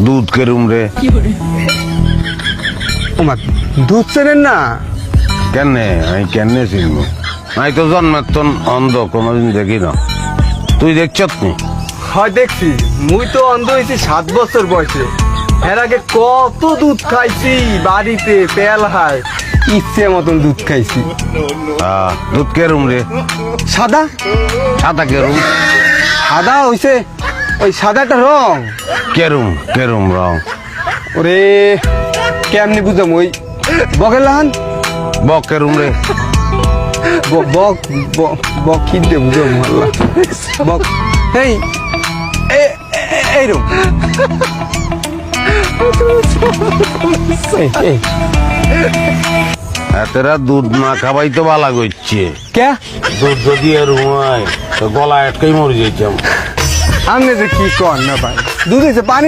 দুধ কেরুম রে? ওমা দুধ চেনেন না? কেনে আমি কেনে চিনবো? আমি তো জন্মের তো অন্ধ, কোনোদিন দেখি না। তুই দেখছত নি? হয় দেখছি, মুই তো অন্ধ হয়েছি 7 বছর বয়সে। এর আগে কত দুধ খাইছি বাড়িতে, তেল হায় ইচ্ছে মতন দুধ খাইছি। দুধ কেরুম রে? সাদা সাদা কেরুম? সাদা হইছে ওই সাদাটা রং। কেরুম কেরুম রং? ওরে কেমনি বুঝাম, ওই বকের লাহান বক কেরুম রে? বক বক কি দিয়ে বুঝাম বক এই এইরকম। এতেরা দুধ না খাবাই তো ভালো করছে। কে দুধ যদি এরম হয় তো গলা আটকাই মরে যেতাম। আপনি যে কি কর না ভাই, দুধ হয়েছে পানির